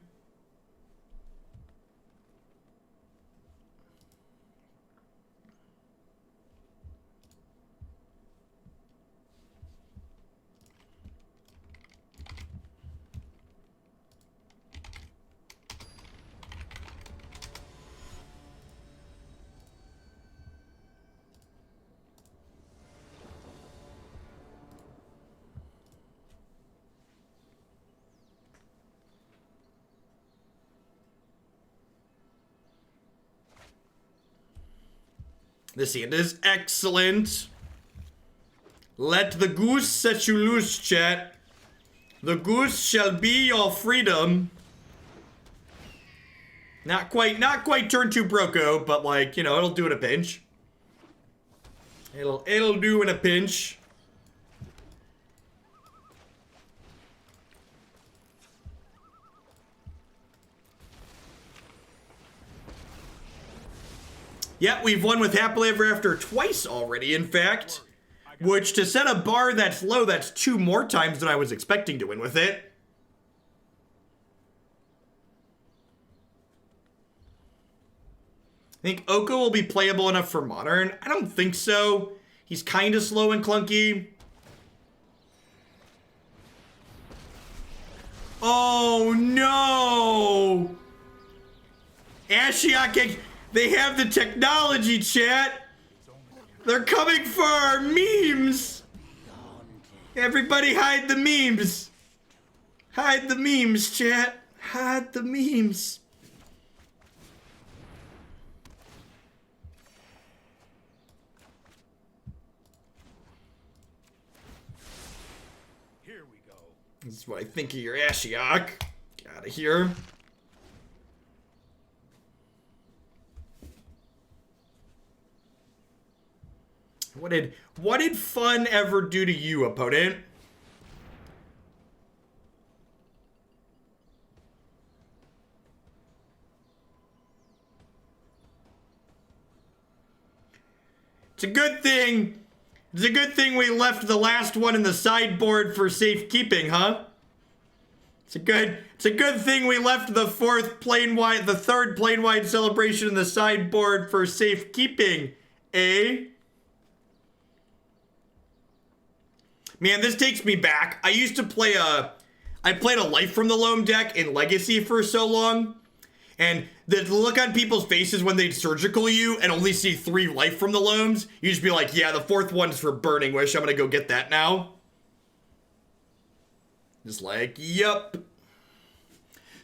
A: This hand is excellent. Let the goose set you loose, chat. The goose shall be your freedom. Not quite turn 2 Broco, but like, you know, it'll do in a pinch. It'll do in a pinch. Yeah, we've won with Happily Ever After twice already, in fact. Which, to set a bar that's low, that's 2 more times than I was expecting to win with it. I think Oko will be playable enough for Modern. I don't think so. He's kind of slow and clunky. Oh, no! Ashiok... They have the technology, chat. They're coming for our memes. Everybody hide the memes. Hide the memes, chat. Hide the memes. This is what I think of your Ashiok. Get out of here. What did fun ever do to you, opponent? It's a good thing. It's a good thing we left the last one in the sideboard for safekeeping, huh? It's a good thing we left the third plane wide celebration in the sideboard for safekeeping, eh? Man, this takes me back. I used to play I played a Life from the Loam deck in Legacy for so long. And the look on people's faces when they'd surgical you and only see 3 Life from the Loams, you just be like, yeah, the 4th one's for Burning Wish. I'm gonna go get that now. Just like, yup.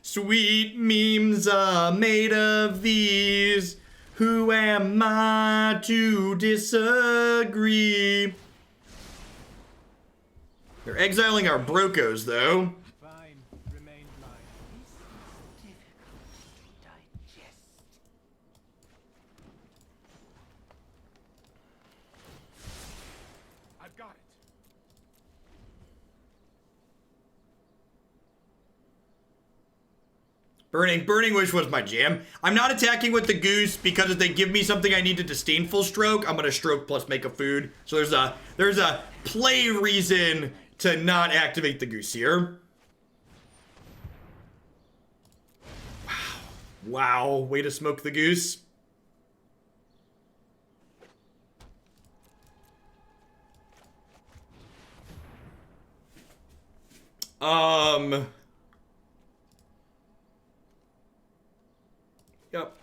A: Sweet memes are made of these. Who am I to disagree? They're exiling our Brocos, though.
B: Fine, remain blind.
C: I've got it.
A: Burning Wish was my jam. I'm not attacking with the Goose because if they give me something I need to Disdainful Stroke, I'm gonna Stroke plus make a food. So there's a play reason to not activate the Goose here. Wow, way to smoke the Goose. Yep.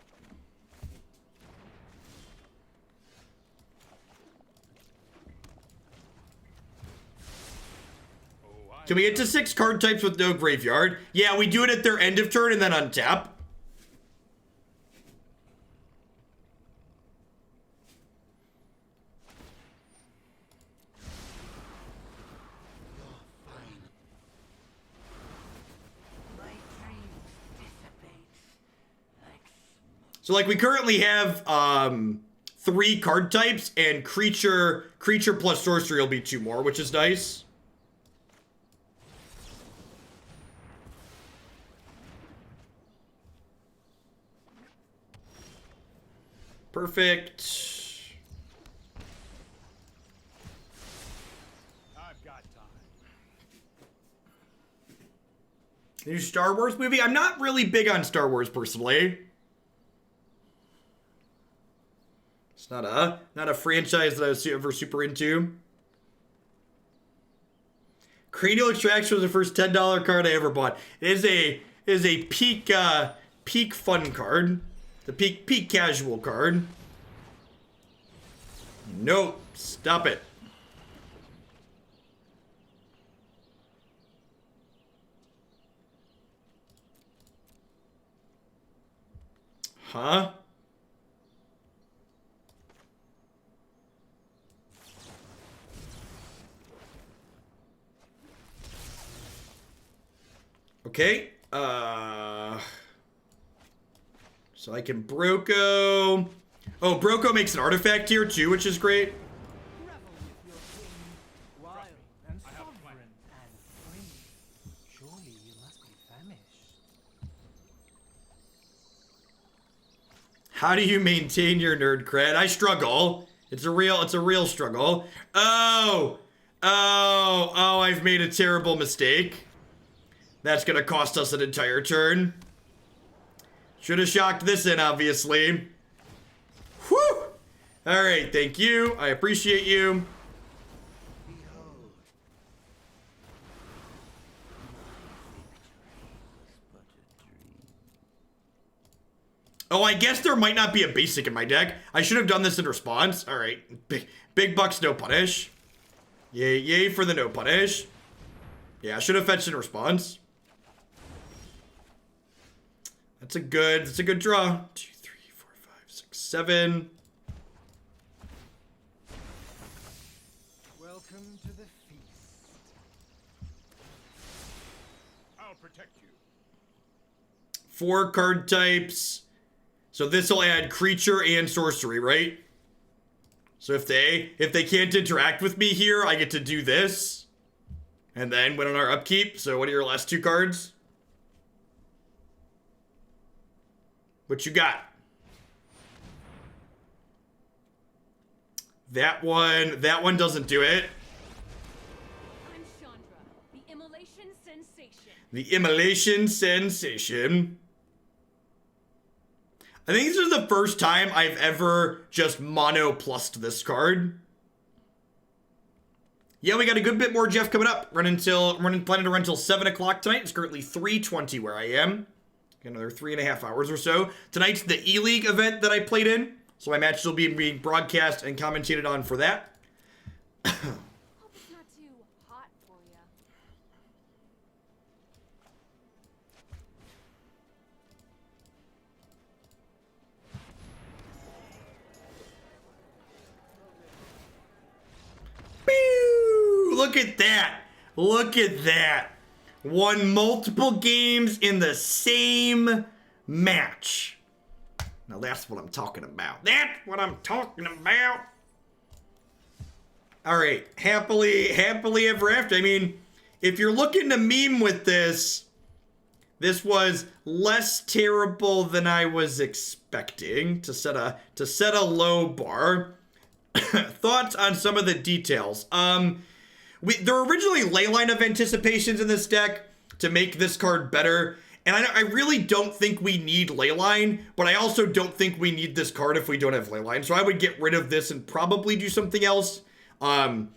A: Can we get to 6 card types with no graveyard? Yeah, we do it at their end of turn and then untap. So like we currently have 3 card types and creature plus sorcery will be 2 more, which is nice. Perfect.
C: I've got time.
A: New Star Wars movie? I'm not really big on Star Wars personally. It's not a franchise that I was ever super into. Cranial Extraction was the first $10 card I ever bought. It is a peak fun card. The peak casual card. Nope. Stop it. Huh? Okay. So I can Broco. Oh, Broco makes an artifact here too, which is great.
B: Revel with your king, wild and sovereign and free. Surely you must be famished.
A: How do you maintain your nerd cred? I struggle. It's a real struggle. Oh, I've made a terrible mistake. That's gonna cost us an entire turn. Should have shocked this in, obviously. Whew! Alright, thank you. I appreciate you. Oh, I guess there might not be a basic in my deck. I should have done this in response. Alright. Big bucks, no punish. Yay for the no punish. Yeah, I should have fetched in response. That's a good draw. 2, 3, 4, 5, 6, 7.
B: Welcome to the feast.
A: 4 card types. So this will add creature and sorcery, right? So if they can't interact with me here, I get to do this. And then win on our upkeep. So what are your last 2 cards? What you got? That one doesn't do it.
D: I'm Chandra, the immolation sensation.
A: The immolation sensation. I think this is the first time I've ever just mono-plussed this card. Yeah, we got a good bit more Jeff coming up. Planning to run until 7 o'clock tonight. It's currently 3:20 where I am. Got another 3.5 hours or so. Tonight's the E-League event that I played in. So my match will be being broadcast and commentated on for that.
D: Hope it's not too hot for ya.
A: Pew! Look at that. Look at that. Won multiple games in the same match. Now that's what I'm talking about. That's what I'm talking about. All right, happily ever after. I mean, if you're looking to meme with this was less terrible than I was expecting to set a low bar. Thoughts on some of the details. There were originally Leyline of Anticipations in this deck to make this card better. And I really don't think we need Leyline, but I also don't think we need this card if we don't have Leyline. So I would get rid of this and probably do something else. Some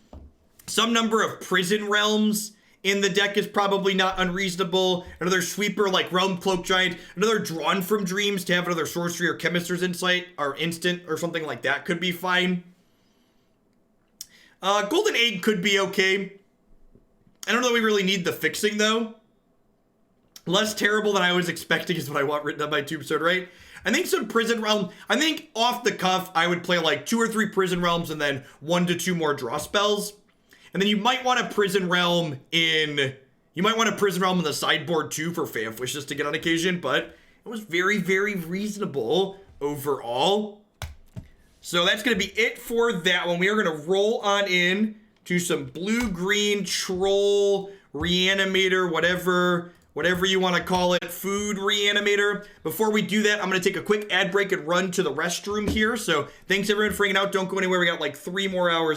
A: number of Prison Realms in the deck is probably not unreasonable. Another sweeper like Realm Cloak Giant. Another Drawn from Dreams to have another Sorcery or Chemist's Insight or Instant or something like that could be fine. Golden Egg could be okay. I don't know that we really need the fixing though. Less terrible than I was expecting is what I want written on my tombstone, right? I think some Prison Realm. I think off the cuff, I would play like 2 or 3 Prison Realms and then 1 to 2 more draw spells. And then you might want a Prison Realm in the sideboard too for Fanfish just to get on occasion, but it was very, very reasonable overall. So that's going to be it for that one. We are going to roll on in to some blue-green troll reanimator, whatever you want to call it, food reanimator. Before we do that, I'm going to take a quick ad break and run to the restroom here. So thanks everyone for hanging out. Don't go anywhere. We got like 3 more hours